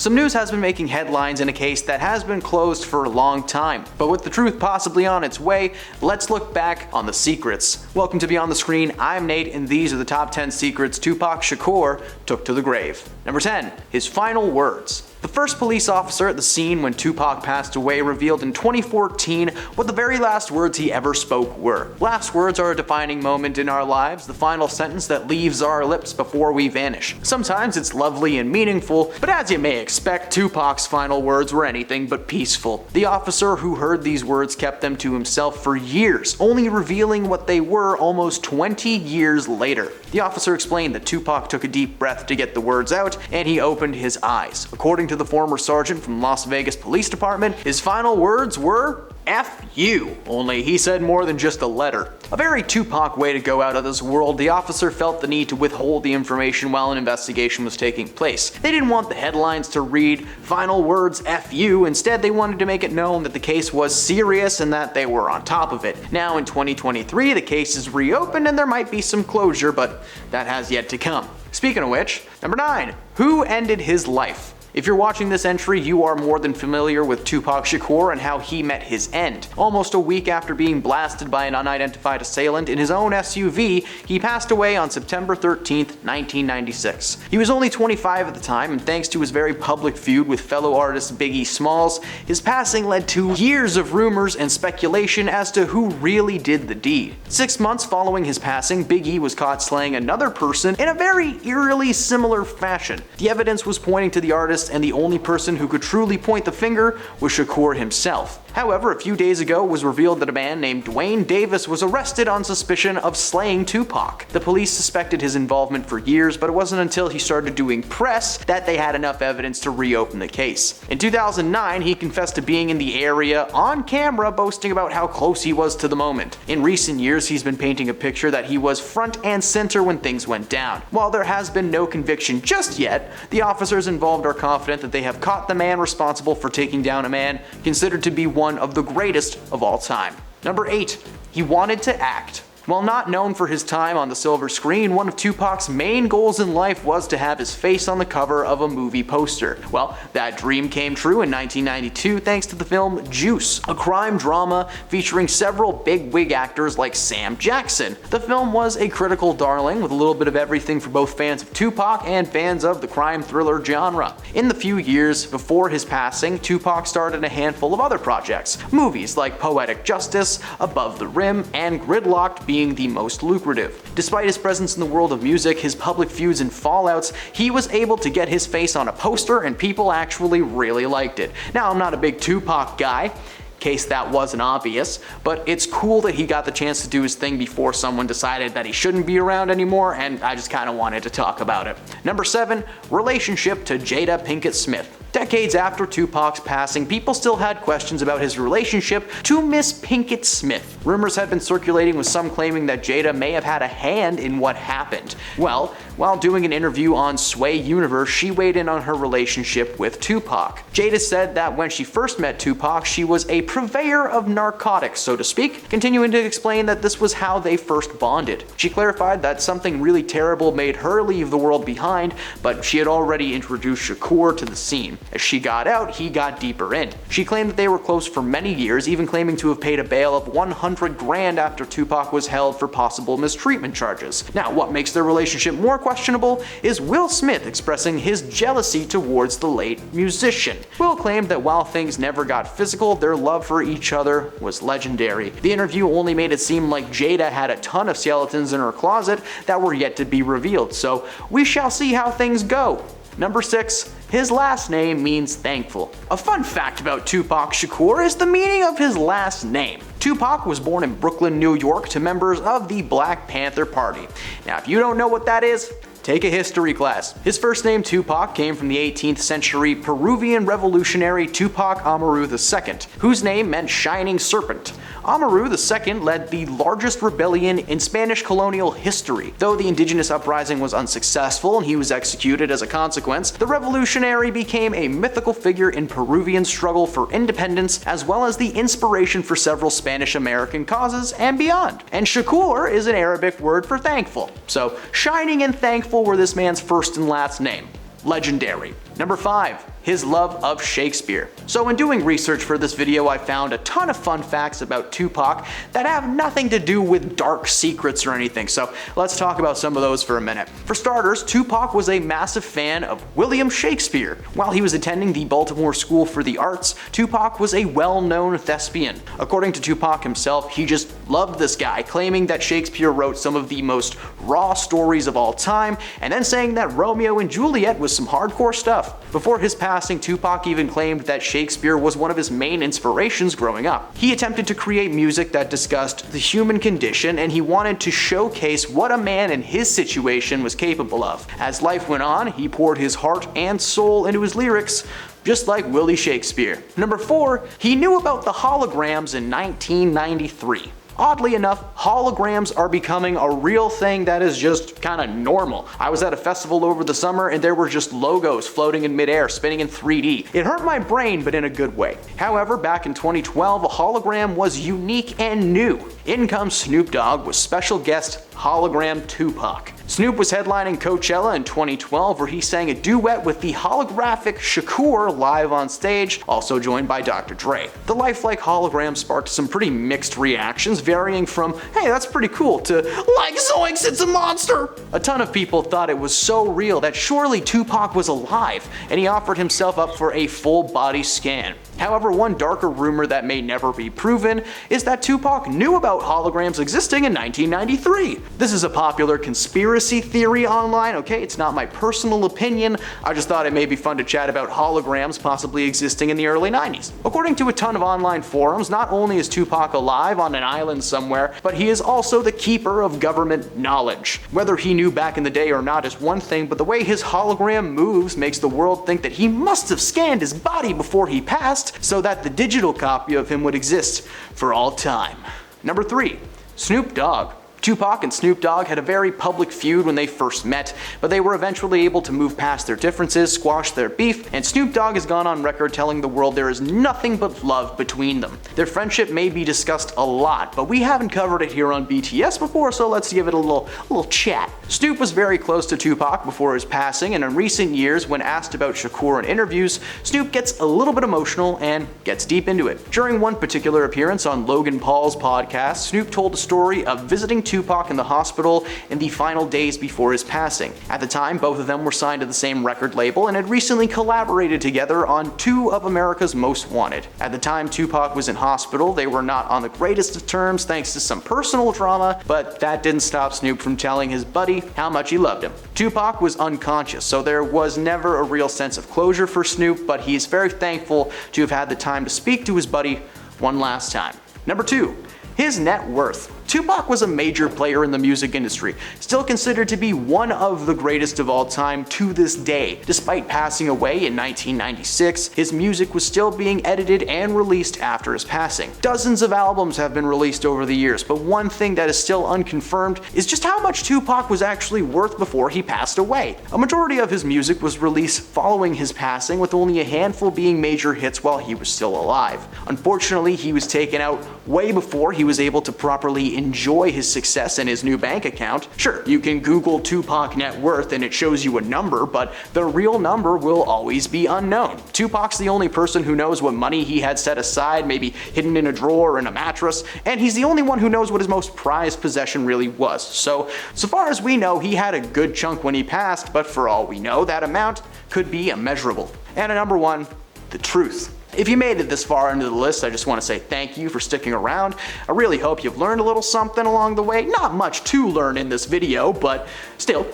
Some news has been making headlines in a case that has been closed for a long time, but with the truth possibly on its way, let's look back on the secrets. Welcome to Beyond the Screen, I'm Nate, and these are the top 10 secrets Tupac Shakur took to the grave. Number 10. His final words. The first police officer at the scene when Tupac passed away revealed in 2014 what the very last words he ever spoke were. Last words are a defining moment in our lives, the final sentence that leaves our lips before we vanish. Sometimes it's lovely and meaningful, but as you may expect, Tupac's final words were anything but peaceful. The officer who heard these words kept them to himself for years, only revealing what they were almost 20 years later. The officer explained that Tupac took a deep breath to get the words out, and he opened his eyes. According to the former sergeant from Las Vegas Police Department, his final words were, "F you," only he said more than just a letter. A very Tupac way to go out of this world, the officer felt the need to withhold the information while an investigation was taking place. They didn't want the headlines to read, "Final words F you," instead they wanted to make it known that the case was serious and that they were on top of it. Now in 2023, the case is reopened and there might be some closure, but that has yet to come. Speaking of which, number 9. Who ended his life? If you're watching this entry, you are more than familiar with Tupac Shakur and how he met his end. Almost a week after being blasted by an unidentified assailant in his own SUV, he passed away on September 13th, 1996. He was only 25 at the time, and thanks to his very public feud with fellow artist Biggie Smalls, his passing led to years of rumors and speculation as to who really did the deed. 6 months following his passing, Biggie was caught slaying another person in a very eerily similar fashion. The evidence was pointing to the artist, and the only person who could truly point the finger was Shakur himself. However, a few days ago it was revealed that a man named Dwayne Davis was arrested on suspicion of slaying Tupac. The police suspected his involvement for years, but it wasn't until he started doing press that they had enough evidence to reopen the case. In 2009, he confessed to being in the area on camera, boasting about how close he was to the moment. In recent years, he's been painting a picture that he was front and center when things went down. While there has been no conviction just yet, the officers involved are confident that they have caught the man responsible for taking down a man considered to be one of the greatest of all time. Number 8. He wanted to act. While not known for his time on the silver screen, one of Tupac's main goals in life was to have his face on the cover of a movie poster. Well, that dream came true in 1992 thanks to the film Juice, a crime drama featuring several big-wig actors like Sam Jackson. The film was a critical darling with a little bit of everything for both fans of Tupac and fans of the crime thriller genre. In the few years before his passing, Tupac started a handful of other projects, movies like Poetic Justice, Above the Rim, and Gridlocked being the most lucrative. Despite his presence in the world of music, his public feuds and fallouts, he was able to get his face on a poster and people actually really liked it. Now, I'm not a big Tupac guy, in case that wasn't obvious, but it's cool that he got the chance to do his thing before someone decided that he shouldn't be around anymore, and I just kind of wanted to talk about it. Number 7. Relationship to Jada Pinkett Smith. Decades after Tupac's passing, people still had questions about his relationship to Miss Pinkett Smith. Rumors had been circulating with some claiming that Jada may have had a hand in what happened. Well, while doing an interview on Sway Universe, she weighed in on her relationship with Tupac. Jada said that when she first met Tupac, she was a purveyor of narcotics, so to speak, continuing to explain that this was how they first bonded. She clarified that something really terrible made her leave the world behind, but she had already introduced Shakur to the scene. As she got out, he got deeper in. She claimed that they were close for many years, even claiming to have paid a bail of 100 grand after Tupac was held for possible mistreatment charges. Now, what makes their relationship more questionable is Will Smith expressing his jealousy towards the late musician. Will claimed that while things never got physical, their love for each other was legendary. The interview only made it seem like Jada had a ton of skeletons in her closet that were yet to be revealed, so we shall see how things go. Number 6. His last name means thankful. A fun fact about Tupac Shakur is the meaning of his last name. Tupac was born in Brooklyn, New York to members of the Black Panther Party. Now, if you don't know what that is, take a history class. His first name, Tupac, came from the 18th century Peruvian revolutionary Tupac Amaru II, whose name meant shining serpent. Amaru II led the largest rebellion in Spanish colonial history. Though the indigenous uprising was unsuccessful and he was executed as a consequence, the revolutionary became a mythical figure in Peruvian struggle for independence, as well as the inspiration for several Spanish-American causes and beyond. And Shakur is an Arabic word for thankful. So, shining and thankful were this man's first and last name. Legendary. Number 5. his love of Shakespeare. So in doing research for this video, I found a ton of fun facts about Tupac that have nothing to do with dark secrets or anything, so let's talk about some of those for a minute. For starters, Tupac was a massive fan of William Shakespeare. While he was attending the Baltimore School for the Arts, Tupac was a well-known thespian. According to Tupac himself, he just loved this guy, claiming that Shakespeare wrote some of the most raw stories of all time, and then saying that Romeo and Juliet was some hardcore stuff. Before his passing, Tupac even claimed that Shakespeare was one of his main inspirations growing up. He attempted to create music that discussed the human condition, and he wanted to showcase what a man in his situation was capable of. As life went on, he poured his heart and soul into his lyrics, just like Willie Shakespeare. Number 4, he knew about the holograms in 1993. Oddly enough, holograms are becoming a real thing that is just kinda normal. I was at a festival over the summer and there were just logos floating in midair, spinning in 3D. It hurt my brain, but in a good way. However, back in 2012, a hologram was unique and new. In comes Snoop Dogg with special guest hologram Tupac. Snoop was headlining Coachella in 2012, where he sang a duet with the holographic Shakur live on stage, also joined by Dr. Dre. The lifelike hologram sparked some pretty mixed reactions, varying from, hey, that's pretty cool, to, like zoinks, it's a monster! A ton of people thought it was so real that surely Tupac was alive, and he offered himself up for a full body scan. However, one darker rumor that may never be proven is that Tupac knew about holograms existing in 1993. This is a popular conspiracy theory online, okay? It's not my personal opinion. I just thought it may be fun to chat about holograms possibly existing in the early 90s. According to a ton of online forums, not only is Tupac alive on an island somewhere, but he is also the keeper of government knowledge. Whether he knew back in the day or not is one thing, but the way his hologram moves makes the world think that he must have scanned his body before he passed, so that the digital copy of him would exist for all time. Number 3, Snoop Dogg. Tupac and Snoop Dogg had a very public feud when they first met, but they were eventually able to move past their differences, squash their beef, and Snoop Dogg has gone on record telling the world there is nothing but love between them. Their friendship may be discussed a lot, but we haven't covered it here on BTS before, so let's give it a little chat. Snoop was very close to Tupac before his passing, and in recent years, when asked about Shakur in interviews, Snoop gets a little bit emotional and gets deep into it. During one particular appearance on Logan Paul's podcast, Snoop told a story of visiting Tupac in the hospital in the final days before his passing. At the time, both of them were signed to the same record label and had recently collaborated together on 2 of America's Most Wanted. At the time Tupac was in hospital, they were not on the greatest of terms thanks to some personal drama, but that didn't stop Snoop from telling his buddy how much he loved him. Tupac was unconscious, so there was never a real sense of closure for Snoop, but he is very thankful to have had the time to speak to his buddy one last time. Number 2, his net worth. Tupac was a major player in the music industry, still considered to be one of the greatest of all time to this day. Despite passing away in 1996, his music was still being edited and released after his passing. Dozens of albums have been released over the years, but one thing that is still unconfirmed is just how much Tupac was actually worth before he passed away. A majority of his music was released following his passing, with only a handful being major hits while he was still alive. Unfortunately, he was taken out way before he was able to properly enjoy his success and his new bank account. Sure, you can Google Tupac net worth and it shows you a number, but the real number will always be unknown. Tupac's the only person who knows what money he had set aside, maybe hidden in a drawer or in a mattress, and he's the only one who knows what his most prized possession really was. So far as we know, he had a good chunk when he passed, but for all we know, that amount could be immeasurable. And at number 1, the truth. If you made it this far into the list, I just want to say thank you for sticking around. I really hope you've learned a little something along the way. Not much to learn in this video, but still,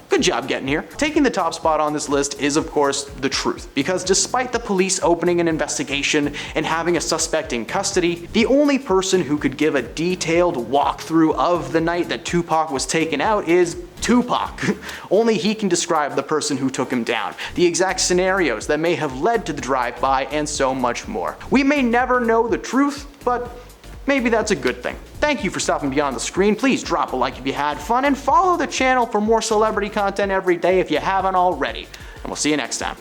good job getting here. Taking the top spot on this list is, of course, the truth, because despite the police opening an investigation and having a suspect in custody, the only person who could give a detailed walkthrough of the night that Tupac was taken out is Tupac. Only he can describe the person who took him down, the exact scenarios that may have led to the drive-by, and so much more. We may never know the truth, but maybe that's a good thing. Thank you for stopping beyond the screen. Please drop a like if you had fun, and follow the channel for more celebrity content every day if you haven't already. And we'll see you next time.